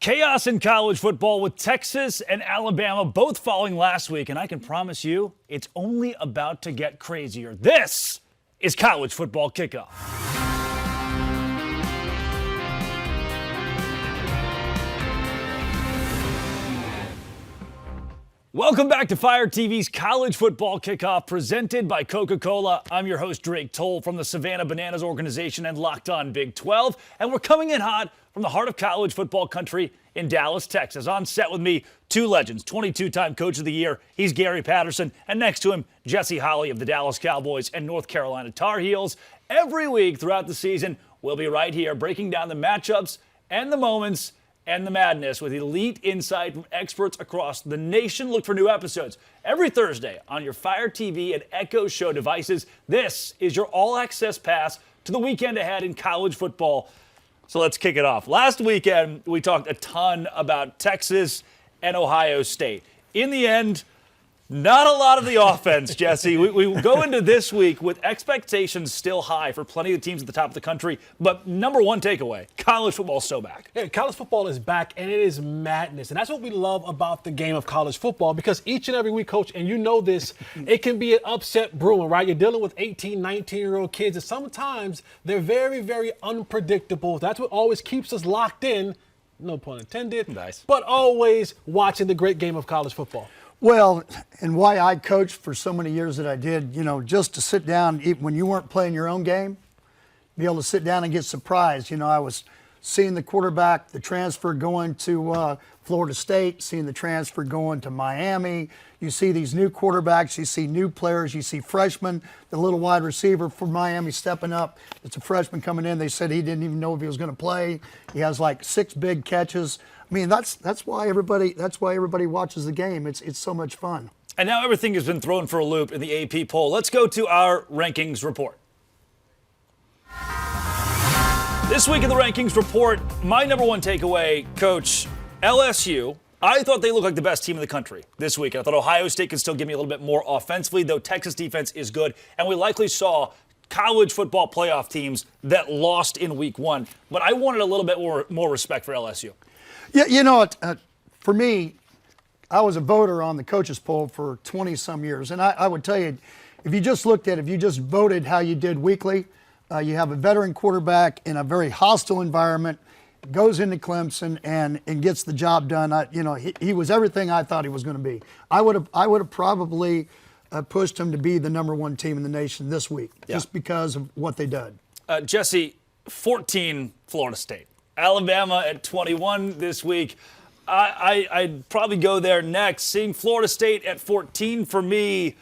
Chaos in college football with Texas and Alabama both falling last week, and I can promise you it's only about to get crazier. This is College Football Kickoff. Welcome back to Fire TV's College Football Kickoff, presented by Coca-Cola. I'm your host, Drake Toll, from the Savannah Bananas organization and Locked On Big 12. And we're coming in hot from the heart of college football country in Dallas, Texas. On set with me, two legends, 22-time Coach of the Year. He's Gary Patterson. And next to him, Jesse Holley of the Dallas Cowboys and North Carolina Tar Heels. Every week throughout the season, we'll be right here breaking down the matchups and the moments and the madness with elite insight from experts across the nation. Look for new episodes every Thursday on your Fire TV and Echo Show devices. This is your all-access pass to the weekend ahead in college football. So let's kick it off. Last weekend, we talked a ton about Texas and Ohio State. In the end, not a lot of the offense, Jesse. We go into this week with expectations still high for plenty of teams at the top of the country. But number one takeaway, college football is so back. Yeah, college football is back, and it is madness. And that's what we love about the game of college football, because each and every week, Coach, and you know this, it can be an upset brewing, right? You're dealing with 18, 19-year-old kids, and sometimes they're very, very unpredictable. That's what always keeps us locked in, no pun intended, nice, but always watching the great game of college football. Well, and why I coached for so many years that I did, just to sit down when you weren't playing your own game, be able to sit down and get surprised. I was seeing the quarterback, the transfer going to Florida State, seeing the transfer going to Miami. You see these new quarterbacks, you see new players, you see freshmen, the little wide receiver for Miami stepping up. It's a freshman coming in. They said he didn't even know if he was going to play. He has like 6 big catches. I mean, that's why everybody watches the game. It's so much fun. And now everything has been thrown for a loop in the AP poll. Let's go to our rankings report. This week in the rankings report, my number one takeaway, Coach, LSU. I thought they looked like the best team in the country this week. I thought Ohio State could still give me a little bit more offensively, though Texas defense is good. And we likely saw college football playoff teams that lost in week 1. But I wanted a little bit more respect for LSU. Yeah, for me, I was a voter on the coaches poll for 20-some years. And I would tell you, if you just voted how you did weekly, you have a veteran quarterback in a very hostile environment, goes into Clemson and gets the job done. He was everything I thought he was going to be. I would have probably pushed him to be the number one team in the nation this week, just because of what they did. Jesse, 14 Florida State. Alabama at 21 this week. I'd probably go there next. Seeing Florida State at 14 for me,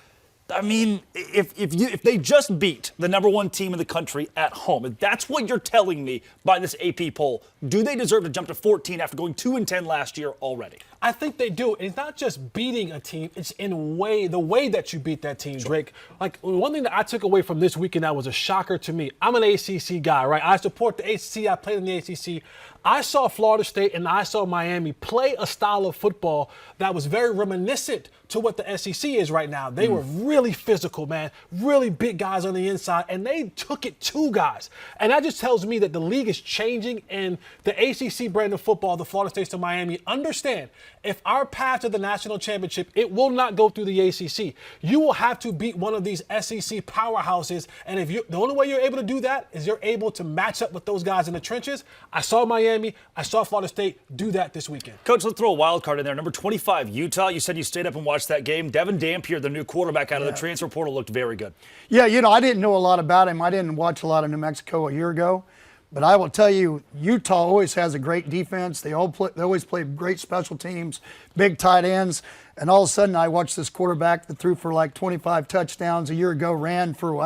I mean, if they just beat the number one team in the country at home, if that's what you're telling me by this AP poll, do they deserve to jump to 14 after going 2-10 last year already? I think they do. It's not just beating a team, it's the way that you beat that team, Drake. Like, one thing that I took away from this weekend that was a shocker to me, I'm an ACC guy, right? I support the ACC. I played in the ACC. I saw Florida State and I saw Miami play a style of football that was very reminiscent to what the SEC is right now. They were really physical, man, really big guys on the inside, and they took it to guys. And that just tells me that the league is changing, and the ACC brand of football, the Florida State to Miami, understand if our path to the national championship, it will not go through the ACC. You will have to beat one of these SEC powerhouses, and the only way you're able to do that is you're able to match up with those guys in the trenches. I saw Miami, I saw Florida State do that this weekend. Coach, let's throw a wild card in there. Number 25, Utah. You said you stayed up and watched that game. Devin Dampier, the new quarterback out of the transfer portal, looked very good. Yeah, I didn't know a lot about him. I didn't watch a lot of New Mexico a year ago. But I will tell you, Utah always has a great defense. They always play great special teams, big tight ends. And all of a sudden, I watched this quarterback that threw for like 25 touchdowns a year ago, ran for,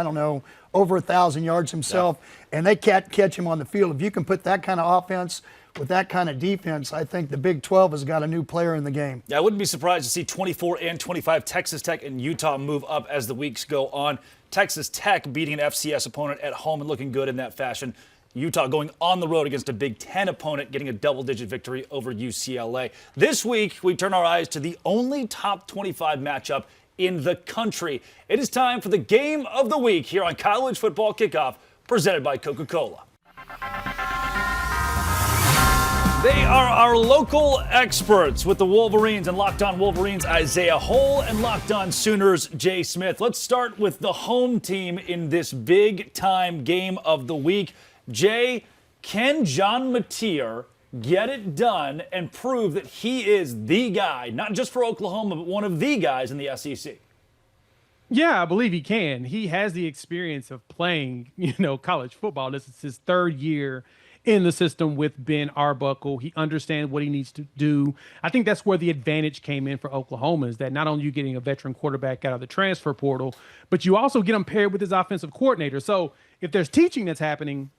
over 1,000 yards himself. Yeah. And they can't catch him on the field. If you can put that kind of offense with that kind of defense, I think the Big 12 has got a new player in the game. Yeah, I wouldn't be surprised to see 24 and 25 Texas Tech and Utah move up as the weeks go on. Texas Tech beating an FCS opponent at home and looking good in that fashion. Utah going on the road against a Big Ten opponent, getting a double-digit victory over UCLA. This week, we turn our eyes to the only top 25 matchup in the country. It is time for the game of the week here on College Football Kickoff, presented by Coca-Cola. They are our local experts with the Wolverines and Locked On Wolverines, Isaiah Hole, and Locked On Sooners, Jay Smith. Let's start with the home team in this big-time game of the week. Jay, can John Mateer get it done and prove that he is the guy, not just for Oklahoma, but one of the guys in the SEC? Yeah, I believe he can. He has the experience of playing, college football. This is his third year in the system with Ben Arbuckle. He understands what he needs to do. I think that's where the advantage came in for Oklahoma, is that not only are you getting a veteran quarterback out of the transfer portal, but you also get him paired with his offensive coordinator. So if there's teaching that's happening,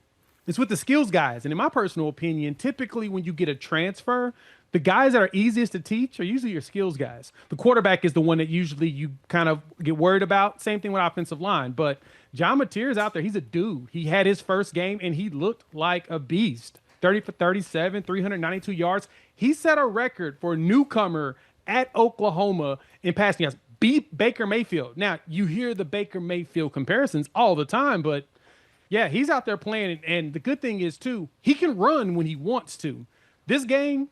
it's with the skills guys. And in my personal opinion, typically when you get a transfer, the guys that are easiest to teach are usually your skills guys. The quarterback is the one that usually you kind of get worried about. Same thing with offensive line. But John Mateer is out there. He's a dude. He had his first game, and he looked like a beast. 30 for 37, 392 yards. He set a record for a newcomer at Oklahoma in passing yards. Beat Baker Mayfield. Now, you hear the Baker Mayfield comparisons all the time, but yeah, he's out there playing. And the good thing is, too, he can run when he wants to. This game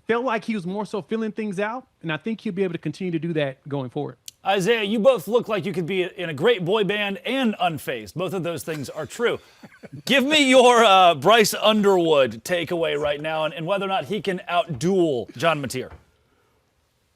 felt like he was more so filling things out, and I think he'll be able to continue to do that going forward. Isaiah, you both look like you could be in a great boy band and unfazed. Both of those things are true. Give me your Bryce Underwood takeaway right now and whether or not he can outduel John Mateer.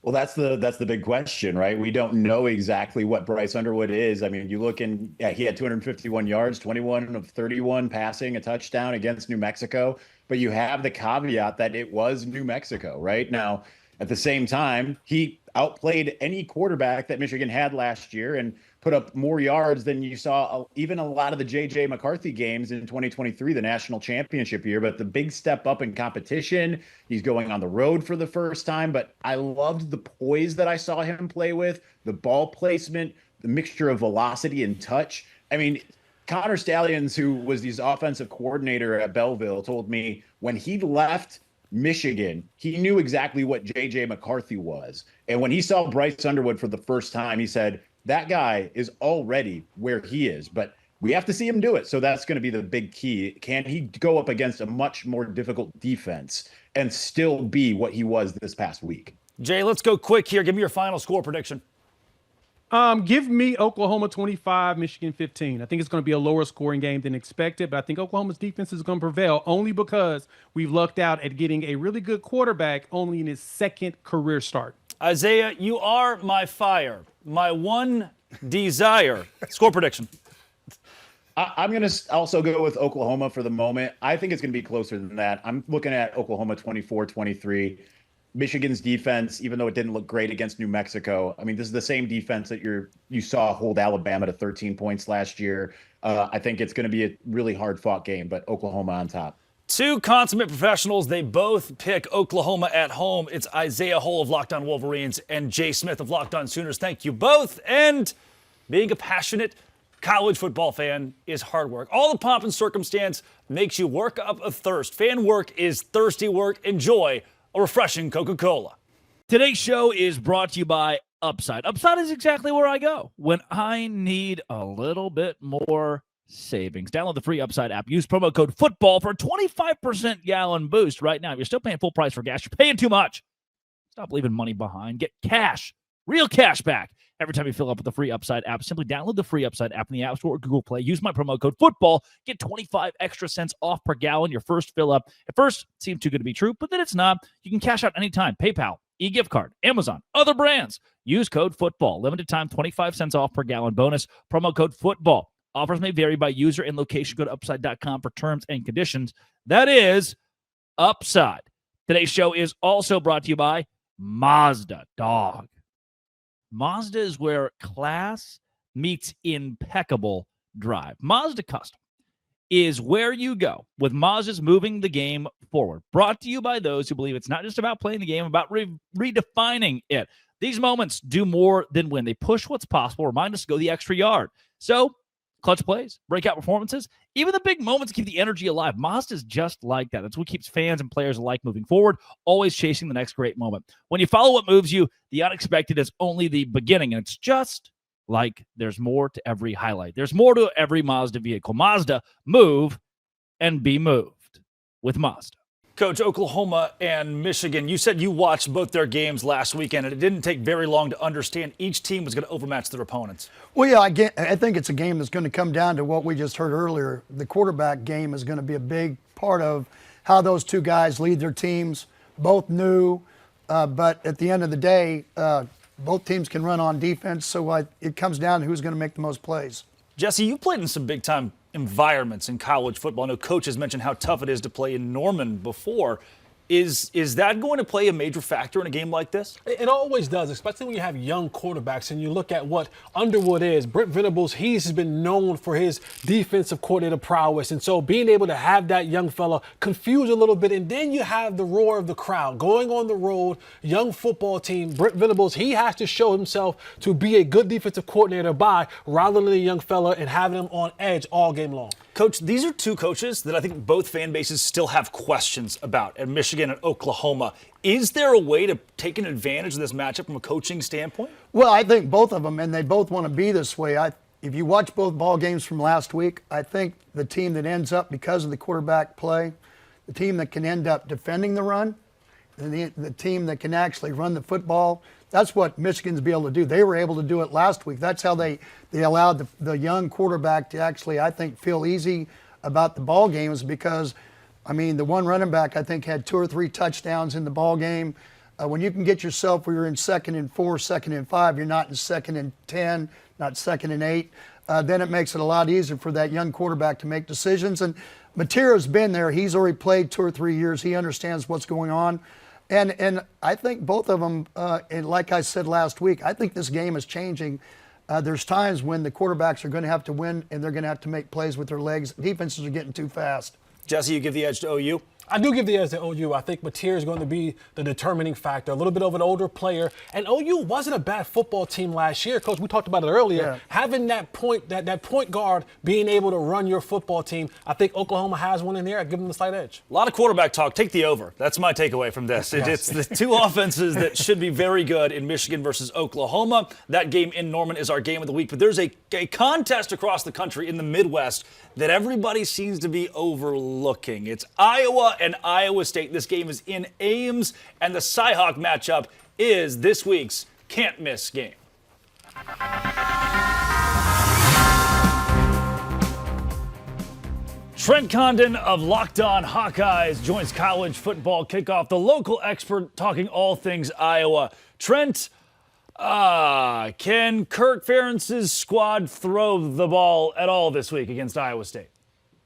Well, that's the big question, right? We don't know exactly what Bryce Underwood is. I mean, you look he had 251 yards, 21 of 31 passing, a touchdown against New Mexico. But you have the caveat that it was New Mexico, right? Now, at the same time, he outplayed any quarterback that Michigan had last year and put up more yards than you saw even a lot of the J.J. McCarthy games in 2023, the national championship year. But the big step up in competition, he's going on the road for the first time. But I loved the poise that I saw him play with, the ball placement, the mixture of velocity and touch. I mean, Connor Stallions, who was his offensive coordinator at Belleville, told me when he left Michigan, he knew exactly what J.J. McCarthy was. And when he saw Bryce Underwood for the first time, he said, that guy is already where he is, but we have to see him do it. So that's going to be the big key. Can he go up against a much more difficult defense and still be what he was this past week? Jay, let's go quick here. Give me your final score prediction. Give me Oklahoma 25, Michigan 15. I think it's going to be a lower scoring game than expected, but I think Oklahoma's defense is going to prevail only because we've lucked out at getting a really good quarterback only in his second career start. Isaiah, you are my fire, my one desire. Score prediction. I'm going to also go with Oklahoma for the moment. I think it's going to be closer than that. I'm looking at Oklahoma 24-23. Michigan's defense, even though it didn't look great against New Mexico, I mean, this is the same defense that you saw hold Alabama to 13 points last year. I think it's going to be a really hard-fought game, but Oklahoma on top. Two consummate professionals. They both pick Oklahoma at home. It's Isaiah Hole of Locked On Wolverines and Jay Smith of Locked On Sooners. Thank you both. And being a passionate college football fan is hard work. All the pomp and circumstance makes you work up a thirst. Fan work is thirsty work. Enjoy a refreshing Coca-Cola. Today's show is brought to you by Upside. Upside is exactly where I go when I need a little bit more savings. Download the free Upside app. Use promo code FOOTBALL for a 25% gallon boost right now. If you're still paying full price for gas, you're paying too much. Stop leaving money behind. Get cash, real cash back every time you fill up with the free Upside app. Simply download the free Upside app in the App Store or Google Play. Use my promo code FOOTBALL. Get 25 extra cents off per gallon your first fill up. At first, it seemed too good to be true, but then it's not. You can cash out anytime. PayPal, e-gift card, Amazon, other brands. Use code FOOTBALL. Limited time, 25 cents off per gallon bonus. Promo code FOOTBALL. Offers may vary by user and location. Go to upside.com for terms and conditions. That is Upside. Today's show is also brought to you by Mazda. Dog. Mazda is where class meets impeccable drive. Mazda Custom is where you go with Mazda's moving the game forward. Brought to you by those who believe it's not just about playing the game, about redefining it. These moments do more than win. They push what's possible, remind us to go the extra yard. So, clutch plays, breakout performances, even the big moments keep the energy alive. Mazda's just like that. That's what keeps fans and players alike moving forward, always chasing the next great moment. When you follow what moves you, the unexpected is only the beginning, and it's just like there's more to every highlight. There's more to every Mazda vehicle. Mazda, move and be moved with Mazda. Coach, Oklahoma and Michigan, you said you watched both their games last weekend, and it didn't take very long to understand each team was going to overmatch their opponents. Well, yeah, I think it's a game that's going to come down to what we just heard earlier. The quarterback game is going to be a big part of how those two guys lead their teams. Both new, but at the end of the day, both teams can run on defense, so it comes down to who's going to make the most plays. Jesse, you played in some big-time environments in college football. I know Coach has mentioned how tough it is to play in Norman before. Is that going to play a major factor in a game like this? It always does, especially when you have young quarterbacks and you look at what Underwood is. Brent Venables, he's been known for his defensive coordinator prowess. And so being able to have that young fella confused a little bit, and then you have the roar of the crowd going on the road, young football team. Brent Venables, he has to show himself to be a good defensive coordinator by rivaling a young fella and having him on edge all game long. Coach, these are two coaches that I think both fan bases still have questions about at Michigan and Oklahoma. Is there a way to take an advantage of this matchup from a coaching standpoint? Well, I think both of them, and they both want to be this way. If you watch both ball games from last week, I think the team that ends up, because of the quarterback play, the team that can end up defending the run, and the team that can actually run the football, that's what Michigan's be able to do. They were able to do it last week. That's how they allowed the young quarterback to actually, I think, feel easy about the ball games because, I mean, the one running back, I think, had 2 or 3 touchdowns in the ball game. When you can get yourself where you're in 2nd and 4, 2nd and 5, you're not in 2nd and 10, not 2nd and 8, then it makes it a lot easier for that young quarterback to make decisions. And Matera's been there. He's already played 2 or 3 years. He understands what's going on. And I think both of them, and like I said last week, I think this game is changing. There's times when the quarterbacks are going to have to win and they're going to have to make plays with their legs. Defenses are getting too fast. Jesse, you give the edge to OU? I do give the edge to OU. I think Mateer is going to be the determining factor. A little bit of an older player. And OU wasn't a bad football team last year. Coach, we talked about it earlier. Yeah. Having that point guard being able to run your football team, I think Oklahoma has one in there. I give them the slight edge. A lot of quarterback talk. Take the over. That's my takeaway from this. It's the two offenses that should be very good in Michigan versus Oklahoma. That game in Norman is our game of the week. But there's a contest across the country in the Midwest that everybody seems to be overlooking. It's Iowa and Iowa State. This game is in Ames, and the Cyhawk matchup is this week's can't-miss game. Trent Condon of Locked On Hawkeyes joins College Football Kickoff, the local expert talking all things Iowa. Trent, can Kirk Ferentz's squad throw the ball at all this week against Iowa State?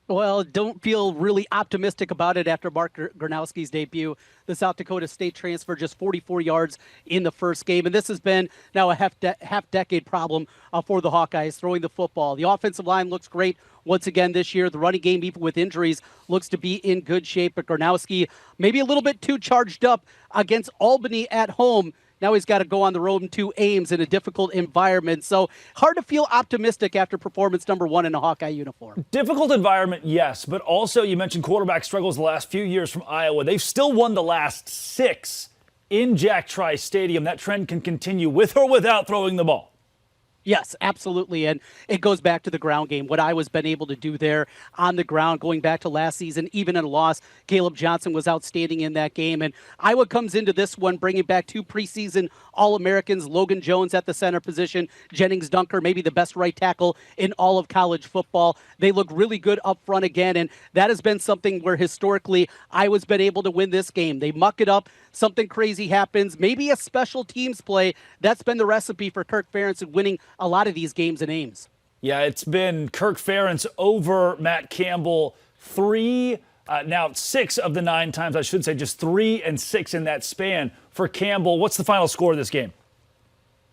Well, don't feel really optimistic about it after Mark Gronowski's debut. The South Dakota State transfer, just 44 yards in the first game. And this has been now a half-decade problem for the Hawkeyes throwing the football. The offensive line looks great once again this year. The running game, even with injuries, looks to be in good shape. But Gronowski maybe a little bit too charged up against Albany at home. Now he's got to go on the road to Ames in a difficult environment. So hard to feel optimistic after performance number 1 in a Hawkeye uniform. Difficult environment, yes. But also you mentioned quarterback struggles the last few years from Iowa. They've still won the last 6 in Jack Trice Stadium. That trend can continue with or without throwing the ball. Yes, absolutely. And it goes back to the ground game, what Iowa's been able to do there on the ground, going back to last season, even in a loss. Caleb Johnson was outstanding in that game. And Iowa comes into this one bringing back 2 preseason All-Americans, Logan Jones at the center position, Jennings Dunker, maybe the best right tackle in all of college football. They look really good up front again. And that has been something where historically Iowa's been able to win this game. They muck it up. Something crazy happens, maybe a special teams play. That's been the recipe for Kirk Ferentz in winning a lot of these games in Ames. Yeah, it's been Kirk Ferentz over Matt Campbell 6 of the 9 times, I should say, just 3 and 6 in that span for Campbell. What's the final score of this game?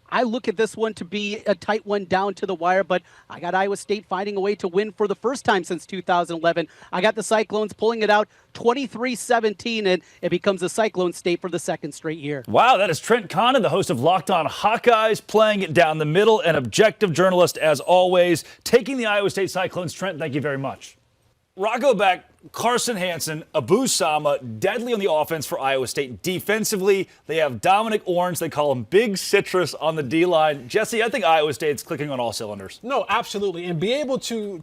I look at this one to be a tight one down to the wire, but I got Iowa State finding a way to win for the first time since 2011. I got the Cyclones pulling it out 23-17, and it becomes a Cyclone State for the second straight year. Wow, that is Trent Condon, the host of Locked On Hawkeyes, playing it down the middle, an objective journalist as always, taking the Iowa State Cyclones. Trent, thank you very much. Rocco back Carson Hansen, Abu Sama, deadly on the offense for Iowa State. Defensively, they have Dominic Orange. They call him Big Citrus on the D-line. Jesse, I think Iowa State's clicking on all cylinders. No, absolutely. And be able to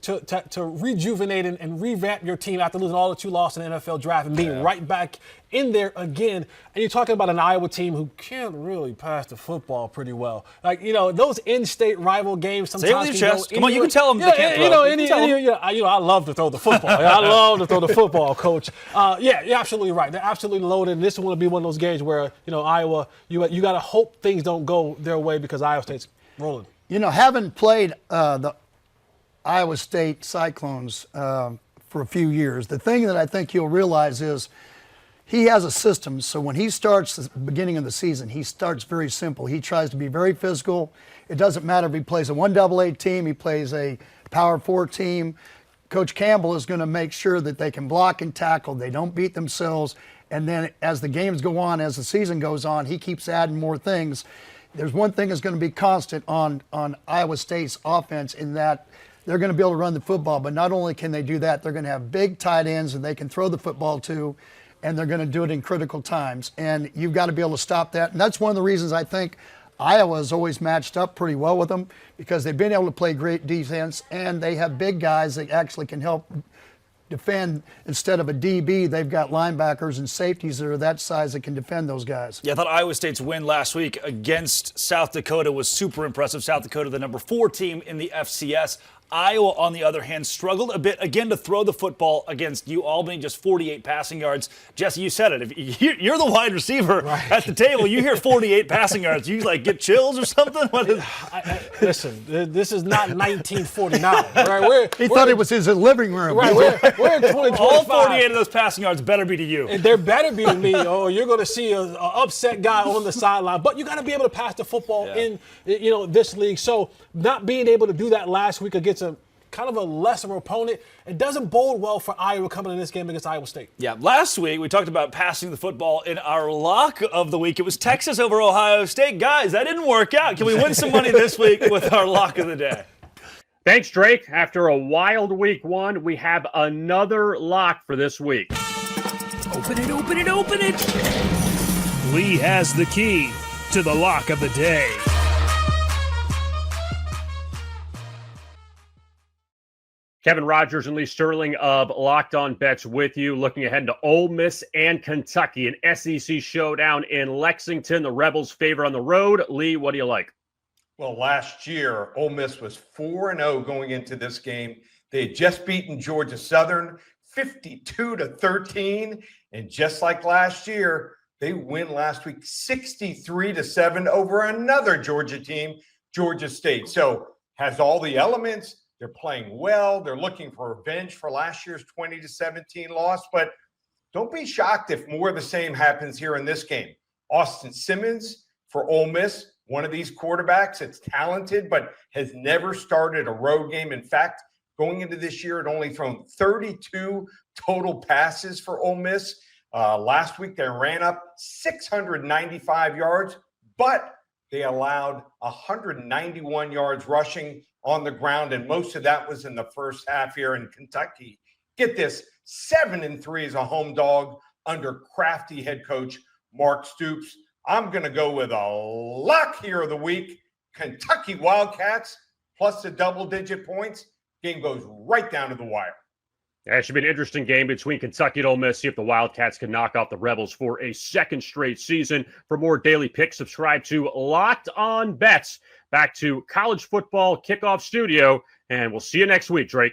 rejuvenate and revamp your team after losing all that you lost in the NFL draft and being right back in there again. And you're talking about an Iowa team who can't really pass the football pretty well. Like, those in-state rival games sometimes Say it with your chest. Come on, you can tell them they can't throw. I love to throw the football. I love to throw the football, Coach. You're absolutely right. They're absolutely loaded. And this is going to be one of those games where, Iowa, you got to hope things don't go their way because Iowa State's rolling. Having played the Iowa State Cyclones for a few years, the thing that I think you'll realize is he has a system. So when he starts the beginning of the season, he starts very simple. He tries to be very physical. It doesn't matter if he plays a 1AA team, he plays a Power 4 team. Coach Campbell is going to make sure that they can block and tackle. They don't beat themselves. And then as the games go on, as the season goes on, he keeps adding more things. There's one thing that's going to be constant on Iowa State's offense in that they're going to be able to run the football. But not only can they do that, they're going to have big tight ends that they can throw the football to, and they're going to do it in critical times. And you've got to be able to stop that. And that's one of the reasons I think Iowa has always matched up pretty well with them, because they've been able to play great defense, and they have big guys that actually can help defend. Instead of a DB, they've got linebackers and safeties that are that size that can defend those guys. Yeah, I thought Iowa State's win last week against South Dakota was super impressive. South Dakota, the number 4 team in the FCS. Iowa, on the other hand, struggled a bit, again, to throw the football against Albany, just 48 passing yards. Jesse, you said it. If you're the wide receiver at the table, you hear 48 passing yards. You, get chills or something? Listen, this is not 1949. Right? He thought it was his living room. Right, we're in 2025. All 48 of those passing yards better be to you. And there better be to me, or you're going to see an upset guy on the sideline. But you got to be able to pass the football in this league. So not being able to do that last week against a kind of a lesser opponent, it doesn't bode well for Iowa coming in this game against Iowa State. Yeah, last week we talked about passing the football in our lock of the week. It was Texas over Ohio State. Guys, that didn't work out. Can we win some money this week with our lock of the day? Thanks, Drake. After a wild week 1, we have another lock for this week. Open it, open it, open it. Lee has the key to the lock of the day. Kevin Rogers and Lee Sterling of Locked On Bets with you, looking ahead to Ole Miss and Kentucky, an SEC showdown in Lexington. The Rebels favor on the road. Lee, what do you like? Well, last year, Ole Miss was 4-0 going into this game. They had just beaten Georgia Southern 52-13. And just like last year, they win last week 63-7 over another Georgia team, Georgia State. So has all the elements. They're playing well. They're looking for revenge for last year's 20-17 loss. But don't be shocked if more of the same happens here in this game. Austin Simmons for Ole Miss, one of these quarterbacks that's talented but has never started a road game. In fact, going into this year, it only thrown 32 total passes for Ole Miss. Last week, they ran up 695 yards, but they allowed 191 yards rushing on the ground, and most of that was in the first half here in Kentucky. Get this, 7-3 as a home dog under crafty head coach Mark Stoops. I'm going to go with a lock here of the week. Kentucky Wildcats plus the double-digit points. Game goes right down to the wire. Yeah, it should be an interesting game between Kentucky and Ole Miss. See if the Wildcats can knock off the Rebels for a second straight season. For more daily picks, subscribe to Locked On Bets. Back to College Football Kickoff Studio, and we'll see you next week, Drake.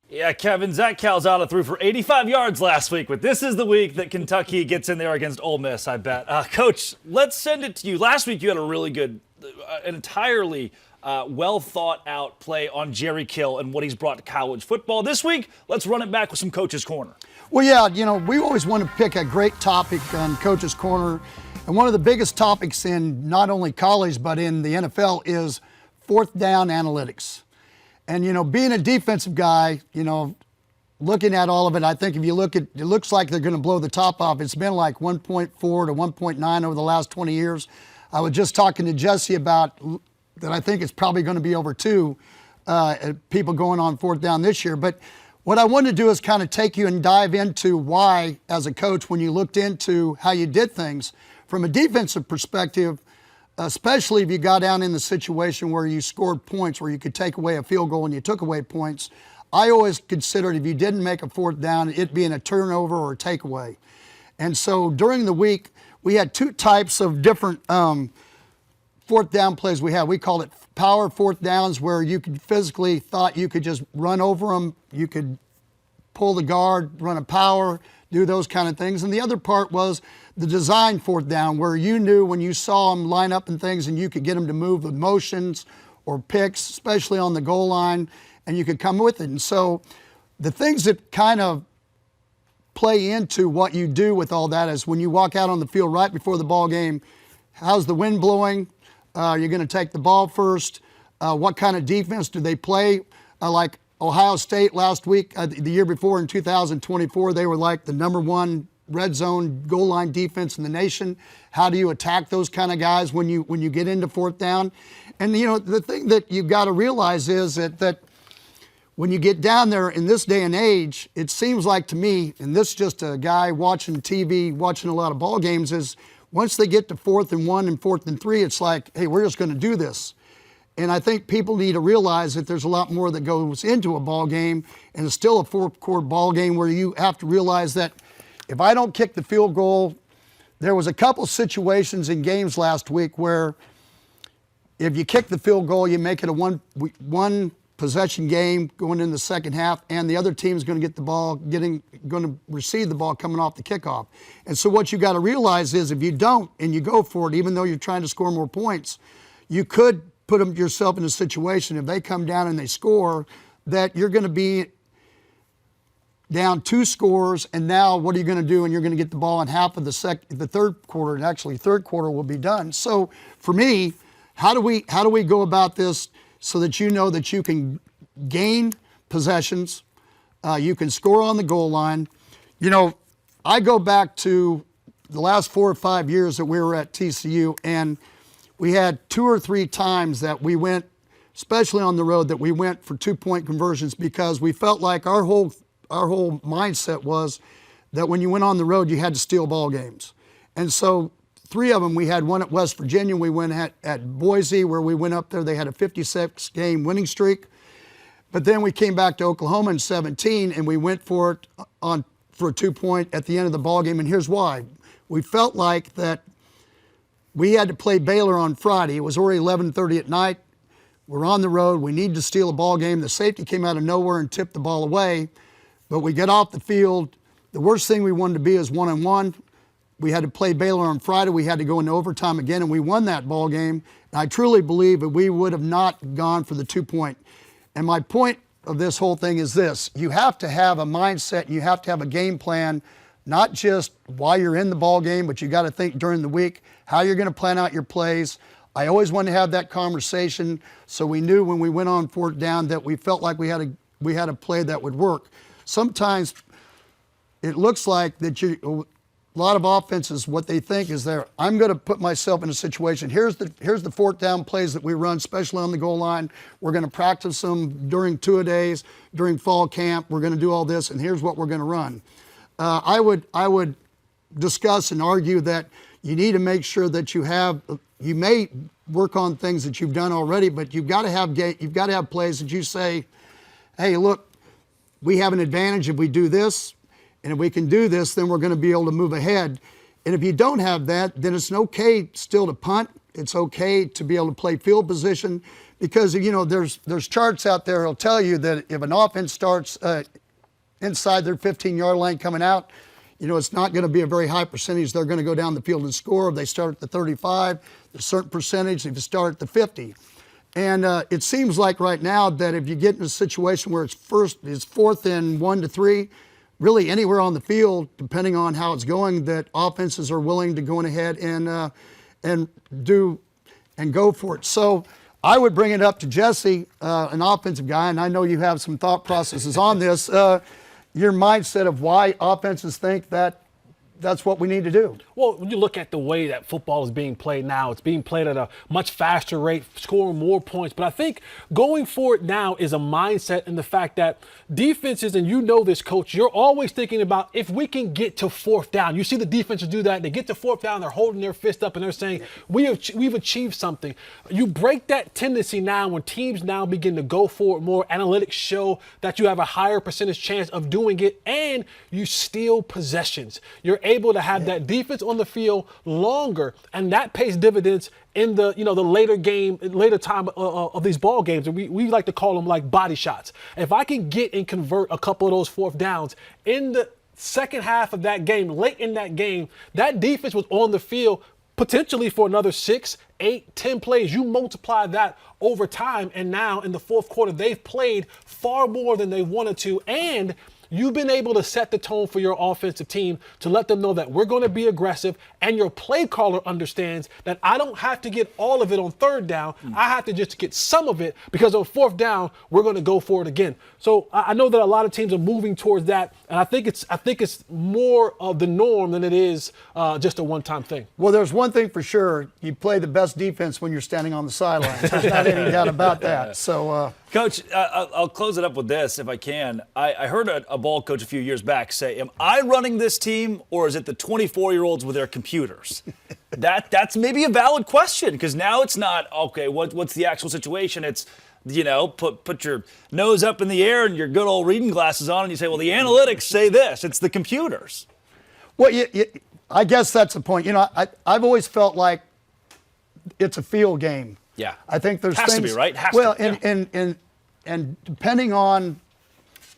Yeah, Kevin, Zach Calzada threw for 85 yards last week, but this is the week that Kentucky gets in there against Ole Miss, I bet. Coach, let's send it to you. Last week you had a really good, an entirely well-thought-out play on Jerry Kill and what he's brought to college football. This week, let's run it back with some Coach's Corner. Well, yeah, we always want to pick a great topic on Coach's Corner. And one of the biggest topics in not only college but in the NFL is fourth down analytics. And, being a defensive guy, looking at all of it, I think if you look at it, looks like they're going to blow the top off. It's been like 1.4 to 1.9 over the last 20 years. I was just talking to Jesse about that. I think it's probably going to be over 2 people going on fourth down this year. But what I wanted to do is kind of take you and dive into why, as a coach, when you looked into how you did things from a defensive perspective, especially if you got down in the situation where you scored points, where you could take away a field goal and you took away points. I always considered if you didn't make a fourth down, it being a turnover or a takeaway. And so during the week, we had two types of different fourth down plays we had. We called it power fourth downs, where you could physically thought you could just run over them. You could pull the guard, run a power, do those kind of things. And the other part was the design fourth down, where you knew when you saw them line up and things and you could get them to move with motions or picks, especially on the goal line, and you could come with it. And so the things that kind of play into what you do with all that is when you walk out on the field right before the ball game, how's the wind blowing? You're going to take the ball first. What kind of defense do they play? Like Ohio State last week, the year before in 2024, they were like the number one red zone goal line defense in the nation. How do you attack those kind of guys when you get into fourth down? And you know, the thing that you've got to realize is that when you get down there in this day and age, it seems like to me, and this is just a guy watching TV, watching a lot of ball games, is once they get to 4th and 1 and 4th and 3, it's like, hey, we're just going to do this. And I think people need to realize that there's a lot more that goes into a ball game, and it's still a fourth-quarter ball game where you have to realize that if I don't kick the field goal, there was a couple situations in games last week where if you kick the field goal, you make it a one possession game going in the second half, and the other team's going to get the ball, going to receive the ball coming off the kickoff. And so what you got to realize is if you don't and you go for it, even though you're trying to score more points, you could put yourself in a situation, if they come down and they score, that you're going to be down 2 scores, and now what are you going to do? And you're going to get the ball in half of the third quarter, and actually third quarter will be done. So for me, how do we go about this so that you know that you can gain possessions, you can score on the goal line? You know, I go back to the last 4 or 5 years that we were at TCU, and we had 2 or 3 times that we went, especially on the road, that we went for 2-point conversions because we felt like our whole mindset was that when you went on the road, you had to steal ball games. And so 3 of them, we had one at West Virginia, we went at Boise, where we went up there, they had a 56-game winning streak. But then we came back to Oklahoma in 17, and we went for it for a 2-point at the end of the ball game, and here's why. We felt like that we had to play Baylor on Friday. It was already 11:30 at night. We're on the road. We need to steal a ball game. The safety came out of nowhere and tipped the ball away. But we get off the field. The worst thing we wanted to be is 1-1. We had to play Baylor on Friday. We had to go into overtime again, and we won that ball game. And I truly believe that we would have not gone for the 2-point. And my point of this whole thing is this. You have to have a mindset. You have to have a game plan, not just while you're in the ball game, but you got to think during the week how you're going to plan out your plays. I always wanted to have that conversation so we knew when we went on fourth down that we felt like we had a play that would work. Sometimes it looks like that a lot of offenses, what they think is I'm going to put myself in a situation. Here's the fourth down plays that we run, especially on the goal line. We're going to practice them during 2-a-days, during fall camp. We're going to do all this, and here's what we're going to run. I would discuss and argue that you need to make sure that you may work on things that you've done already, but you've got to have plays that you say, hey, look, we have an advantage if we do this, and if we can do this, then we're going to be able to move ahead. And if you don't have that, then it's okay still to punt. It's okay to be able to play field position because, you know, there's charts out there that'll tell you that if an offense starts inside their 15-yard line coming out, you know, it's not going to be a very high percentage. They're going to go down the field and score. If they start at the 35, there's a certain percentage if you start at the 50. And it seems like right now that if you get in a situation where it's 4th and 1 to 3, really anywhere on the field, depending on how it's going, that offenses are willing to go ahead and go for it. So I would bring it up to Jesse, an offensive guy, and I know you have some thought processes on this. Your mindset of why offenses think that that's what we need to do. Well, when you look at the way that football is being played now, it's being played at a much faster rate, scoring more points. But I think going forward now is a mindset and the fact that defenses, and you know this, Coach, you're always thinking about if we can get to fourth down. You see the defenses do that. They get to fourth down, they're holding their fist up, and they're saying, we've achieved something. You break that tendency now when teams now begin to go forward more. Analytics show that you have a higher percentage chance of doing it, and you steal possessions. You're able to have that defense on the field longer, and that pays dividends in the the later time of these ball games. And we like to call them like body shots. If I can get and convert a couple of those fourth downs in the second half of that game, late in that game, that defense was on the field potentially for another 6, 8, 10 plays. You multiply that over time, and now in the fourth quarter, they've played far more than they wanted to, and you've been able to set the tone for your offensive team to let them know that we're going to be aggressive, and your play caller understands that I don't have to get all of it on third down. I have to just get some of it because on fourth down, we're going to go for it again. So I know that a lot of teams are moving towards that, and I think it's more of the norm than it is just a one-time thing. Well, there's one thing for sure. You play the best defense when you're standing on the sidelines. There's not any doubt about that. So, Coach, I'll close it up with this if I can. I heard a ball coach a few years back say, am I running this team or is it the 24-year-olds with their computers? That's maybe a valid question because now it's not, okay, what's the actual situation? It's, put your nose up in the air and your good old reading glasses on and you say, well, the analytics say this. It's the computers. well, I guess that's the point. I've always felt like it's a field game. Yeah. I think there's Has things. to be, right? Has well, to. and depending on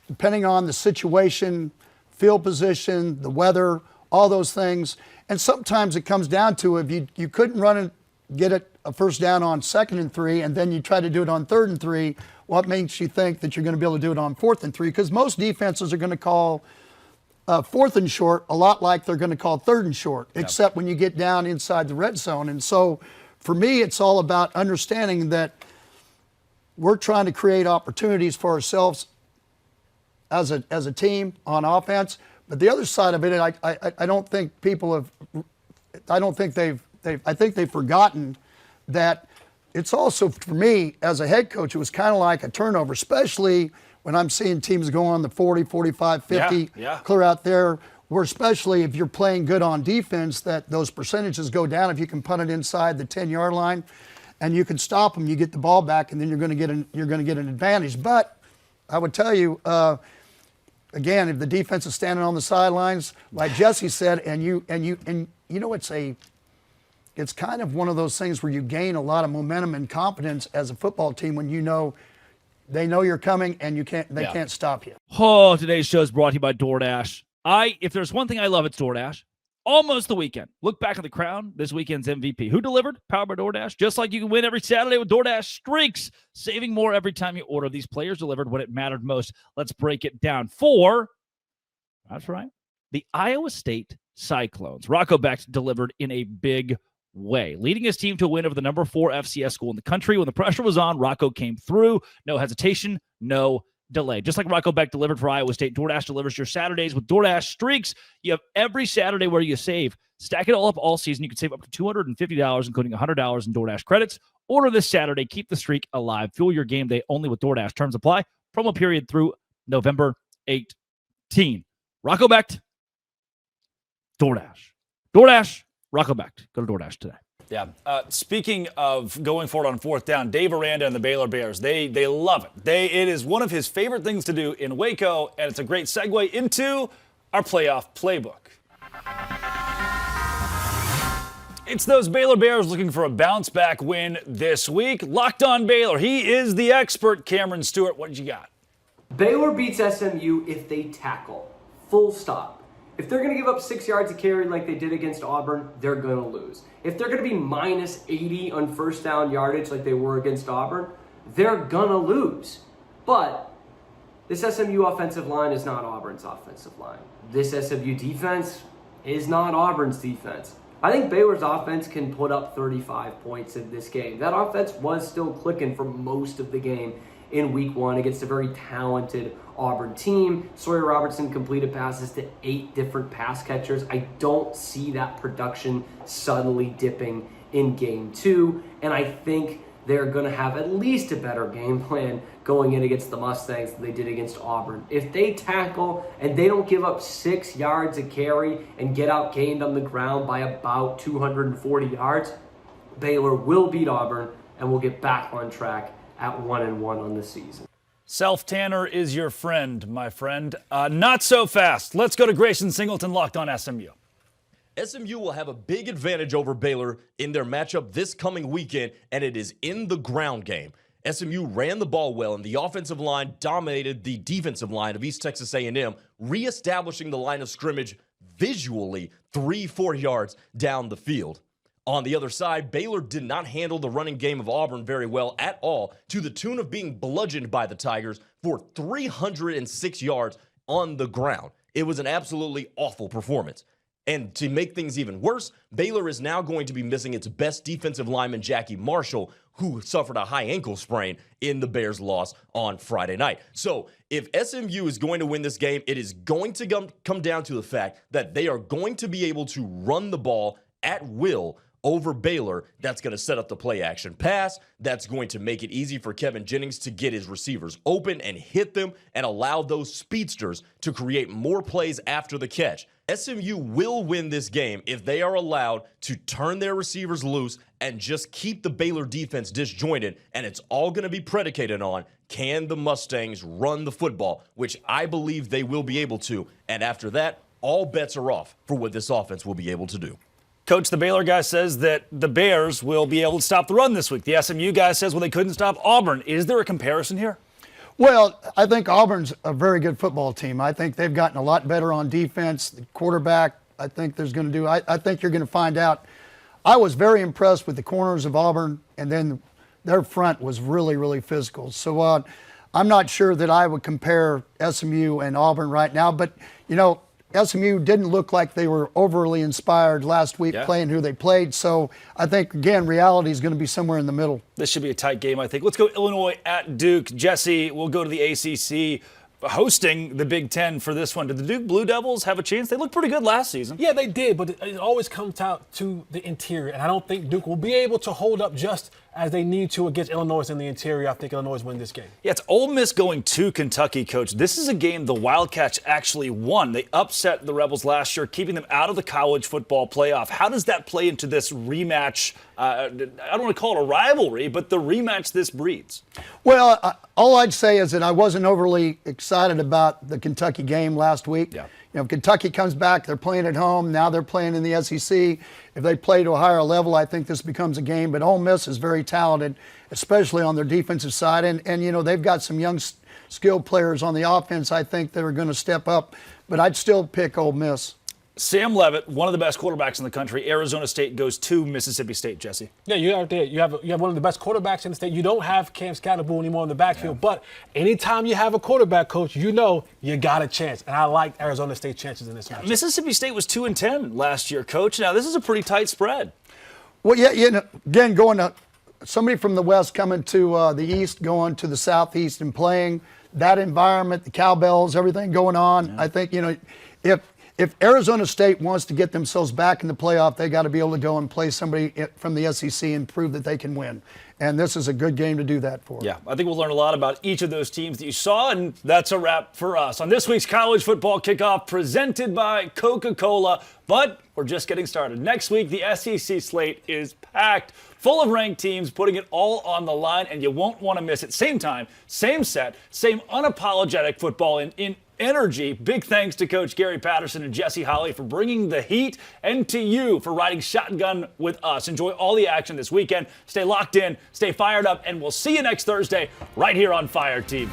the situation, field position, the weather, all those things, and sometimes it comes down to if you couldn't run and get a first down on 2nd and 3, and then you try to do it on 3rd and 3. What makes you think that you're going to be able to do it on 4th and 3? Because most defenses are going to call 4th and short a lot like they're going to call 3rd and short, except when you get down inside the red zone. And so, for me, it's all about understanding that we're trying to create opportunities for ourselves as a team on offense. But the other side of it, I don't think people have. I don't think I think they've forgotten that it's also, for me as a head coach, it was kind of like a turnover, especially when I'm seeing teams go on the 40, 45, 50, clear out there. Where especially if you're playing good on defense, that those percentages go down. If you can punt it inside the 10-yard line, and you can stop them, you get the ball back, and then you're going to get an advantage. But I would tell you, again, if the defense is standing on the sidelines, like Jesse said, it's kind of one of those things where you gain a lot of momentum and confidence as a football team when they know you're coming and they can't stop you. Oh, today's show is brought to you by DoorDash. If there's one thing I love, it's DoorDash. Almost the weekend. Look back at the crown. This weekend's MVP. Who delivered? Powered by DoorDash. Just like you can win every Saturday with DoorDash Streaks. Saving more every time you order. These players delivered when it mattered most. Let's break it down. That's right, the Iowa State Cyclones. Rocco Becht delivered in a big way, leading his team to a win over the number 4 FCS school in the country. When the pressure was on, Rocco came through. No hesitation, no delay. Just like Rocco Becht delivered for Iowa State, DoorDash delivers your Saturdays with DoorDash Streaks. You have every Saturday where you save. Stack it all up all season. You can save up to $250, including $100 in DoorDash credits. Order this Saturday. Keep the streak alive. Fuel your game day only with DoorDash. Terms apply. Promo period through November 18. Rocco Becht, DoorDash, Rocco Becht. Go to DoorDash today. Yeah. Speaking of going forward on 4th down, Dave Aranda and the Baylor Bears, they love it. It is one of his favorite things to do in Waco, and it's a great segue into our playoff playbook. It's those Baylor Bears looking for a bounce-back win this week. Locked on Baylor. He is the expert. Cameron Stewart, what did you got? Baylor beats SMU if they tackle. Full stop. If they're going to give up 6 yards a carry like they did against Auburn, they're going to lose. If they're going to be minus 80 on first down yardage like they were against Auburn, they're going to lose. But this SMU offensive line is not Auburn's offensive line. This SMU defense is not Auburn's defense. I think Baylor's offense can put up 35 points in this game. That offense was still clicking for most of the game in week 1 against a very talented Auburn team. Sawyer Robertson completed passes to 8 different pass catchers. I don't see that production suddenly dipping in game 2, and I think they're going to have at least a better game plan going in against the Mustangs than they did against Auburn. If they tackle and they don't give up 6 yards a carry and get outgained on the ground by about 240 yards, Baylor will beat Auburn and will get back on track at 1-1 on the season. Self Tanner is your friend, my friend. Not so fast. Let's go to Grayson Singleton, locked on SMU. SMU will have a big advantage over Baylor in their matchup this coming weekend, and it is in the ground game. SMU ran the ball well, and the offensive line dominated the defensive line of East Texas A&M, reestablishing the line of scrimmage visually 3-4 yards down the field. On the other side, Baylor did not handle the running game of Auburn very well at all, to the tune of being bludgeoned by the Tigers for 306 yards on the ground. It was an absolutely awful performance. And to make things even worse, Baylor is now going to be missing its best defensive lineman, Jackie Marshall, who suffered a high ankle sprain in the Bears' loss on Friday night. So if SMU is going to win this game, it is going to come down to the fact that they are going to be able to run the ball at will over Baylor. That's going to set up the play action pass. That's going to make it easy for Kevin Jennings to get his receivers open and hit them and allow those speedsters to create more plays after the catch. SMU will win this game if they are allowed to turn their receivers loose and just keep the Baylor defense disjointed, and it's all going to be predicated on, can the Mustangs run the football, which I believe they will be able to, and after that, all bets are off for what this offense will be able to do. Coach, the Baylor guy says that the Bears will be able to stop the run this week. The SMU guy says, well, they couldn't stop Auburn. Is there a comparison here? Well, I think Auburn's a very good football team. I think they've gotten a lot better on defense. The quarterback, I think there's going to do. I think you're going to find out. I was very impressed with the corners of Auburn, and then their front was really, really physical. So I'm not sure that I would compare SMU and Auburn right now, but, you know, SMU didn't look like they were overly inspired last week playing who they played. So I think, again, reality is going to be somewhere in the middle. This should be a tight game, I think. Let's go Illinois at Duke. Jesse, we'll go to the ACC hosting the Big Ten for this one. Did the Duke Blue Devils have a chance? They looked pretty good last season. Yeah, they did, but it always comes out to the interior, and I don't think Duke will be able to hold up just as they need to against Illinois in the interior. I think Illinois win this game. Yeah, it's Ole Miss going to Kentucky, Coach. This is a game the Wildcats actually won. They upset the Rebels last year, keeping them out of the college football playoff. How does that play into this rematch? I don't want to call it a rivalry, but the rematch this breeds. Well, all I'd say is that I wasn't overly excited about the Kentucky game last week. Yeah. You know, Kentucky comes back, they're playing at home, now they're playing in the SEC. If they play to a higher level, I think this becomes a game. But Ole Miss is very talented, especially on their defensive side. And you know, they've got some young, skilled players on the offense, I think, that are going to step up. But I'd still pick Ole Miss. Sam Leavitt, one of the best quarterbacks in the country. Arizona State goes to Mississippi State, Jesse. Yeah, you have one of the best quarterbacks in the state. You don't have Cam Scatterbull anymore in the backfield, but anytime you have a quarterback, Coach, you know you got a chance. And I like Arizona State's chances in this match. Mississippi State was 2-10 last year, Coach. Now, this is a pretty tight spread. Well, yeah, you know, again, going to somebody from the West coming to the East, going to the Southeast and playing that environment, the cowbells, everything going on. Yeah. I think, you know, if Arizona State wants to get themselves back in the playoff, they got to be able to go and play somebody from the SEC and prove that they can win. And this is a good game to do that for. Yeah, I think we'll learn a lot about each of those teams that you saw, and that's a wrap for us on this week's College Football Kickoff presented by Coca-Cola. But we're just getting started. Next week, the SEC slate is packed, full of ranked teams, putting it all on the line, and you won't want to miss it. Same time, same set, same unapologetic football in energy. Big thanks to Coach Gary Patterson and Jesse Holley for bringing the heat, and to you for riding shotgun with us. Enjoy all the action this weekend. Stay locked in, stay fired up, and we'll see you next Thursday right here on Fire TV.